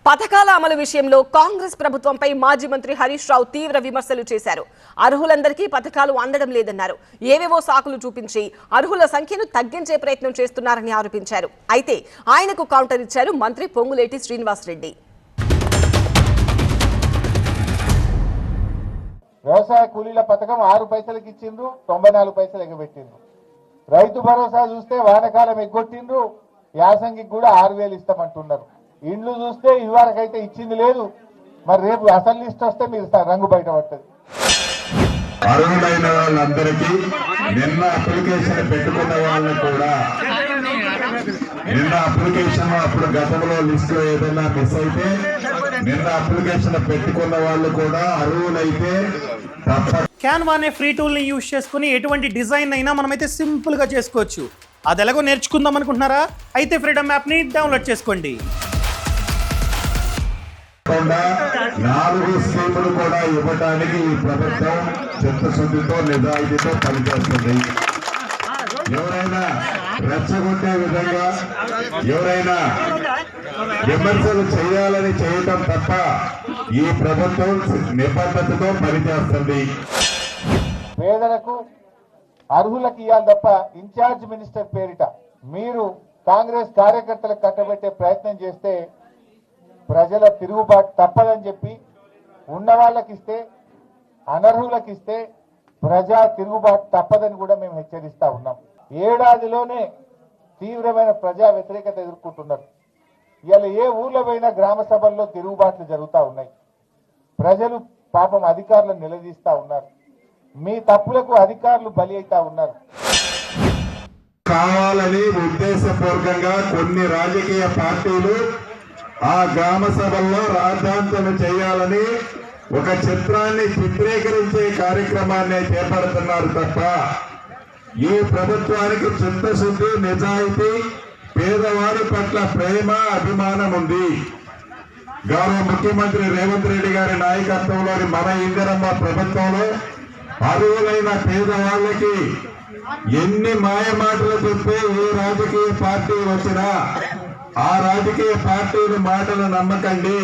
పథకాల అమలు విషయంలో కాంగ్రెస్ ప్రభుత్వంపై మాజీ మంత్రి హరీష్ రావు తీవ్ర విమర్శలు చేశారు. అర్హులందరికీ పథకాలు అందడం లేదన్నారు. ఏవేవో సాకులు చూపించి అర్హుల సంఖ్యను తగ్గించే ప్రయత్నం చేస్తున్నారని ఆరోపించారు. అయితే ఆయనకు కౌంటర్ ఇచ్చారు మంత్రి పొంగులేటి శ్రీనివాసరెడ్డి. వ్యవసాయ కూలీల పథకం 6 పైసలకి ఇచ్చిండ్రు, 94 పైసలు ఎగబెట్టిండ్రు. రైతు భరోసా చూస్తే వానకాలం ఎగ్గొట్టిండ్రు, యాసంగికి కూడా 6000 ఇస్తామంటున్నారు. ఇండ్లు చూస్తే ఇదివరకైతే ఇచ్చింది లేదు. మరి రేపు అసలు లిస్ట్ వస్తే మీరు రంగు బయట పడుతుంది. అర్హులైన వాళ్ళందరికీ నిన్న అప్లికేషన్ పెట్టుకున్న వాళ్ళని కూడా నిన్న అప్లికేషన్ అప్పుడు గతంలో లిస్ట్ లో ఏదైనా మిస్ అయితే నిన్న అప్లికేషన్ పెట్టుకున్న వాళ్ళు కూడా అర్హులైతే క్యాన్వా అనే ఫ్రీ టూల్ ని యూజ్ చేసుకుని ఎటువంటి డిజైన్ అయినా మనమైతే సింపుల్ గా చేసుకోవచ్చు. అది ఎలాగో నేర్చుకుందాం అనుకుంటున్నారా? అయితే ఫ్రీడమ్ యాప్ ని డౌన్లోడ్ చేసుకోండి. 4 స్కీములు కూడా ఇవ్వడానికి ఈ ప్రభుత్వం చిత్తశుద్ధితో నిజాయితీతో పనిచేస్తుంది. ఎవరైనా రెచ్చగొట్టే విధంగా ఎవరైనా విమర్శలు చేయాలని చేయటం తప్ప ఈ ప్రభుత్వం నిబద్ధతతో పనిచేస్తుంది. పేదలకు అర్హులకు ఇవ్వాలి తప్ప ఇన్ఛార్జ్ మినిస్టర్ పేరిట మీరు కాంగ్రెస్ కార్యకర్తలకు కట్టబెట్టే ప్రయత్నం చేస్తే ప్రజల తిరుగుబాటు తప్పదని చెప్పి ఉన్న వాళ్ళకి ఇస్తే అనర్హులకు ఇస్తే ప్రజా తిరుగుబాటు తప్పదని కూడా మేము హెచ్చరిస్తా ఉన్నాం. ఏడాదిలోనే తీవ్రమైన ప్రజా వ్యతిరేకత ఎదుర్కొంటున్నారు. ఇవాళ ఏ ఊర్లో పోయినా గ్రామ సభల్లో తిరుగుబాట్లు జరుగుతూ ఉన్నాయి. ప్రజలు పాపం అధికారులను నిలదీస్తా ఉన్నారు. మీ తప్పులకు అధికారులు బలి అవుతా ఉన్నారు. కావాలని ఉద్దేశపూర్వకంగా కొన్ని రాజకీయ పార్టీలు ఆ గ్రామ సభల్లో రాద్ధాంతం చేయాలని ఒక చిత్రాన్ని చిత్రీకరించే కార్యక్రమాన్ని చేపడుతున్నారు తప్ప ఈ ప్రభుత్వానికి చిత్తశుద్ధి, నిజాయితీ, పేదవారి పట్ల ప్రేమ, అభిమానం ఉంది. గౌరవ ముఖ్యమంత్రి రేవంత్ రెడ్డి గారి నాయకత్వంలోని మన ఇందిరమ్మ ప్రభుత్వంలో అర్హులైన పేదవాళ్ళకి ఎన్ని మాయమాటలు చెప్తే ఏ రాజకీయ పార్టీ వచ్చినా ఆ రాజకీయ పార్టీల మాటలు నమ్మకండి.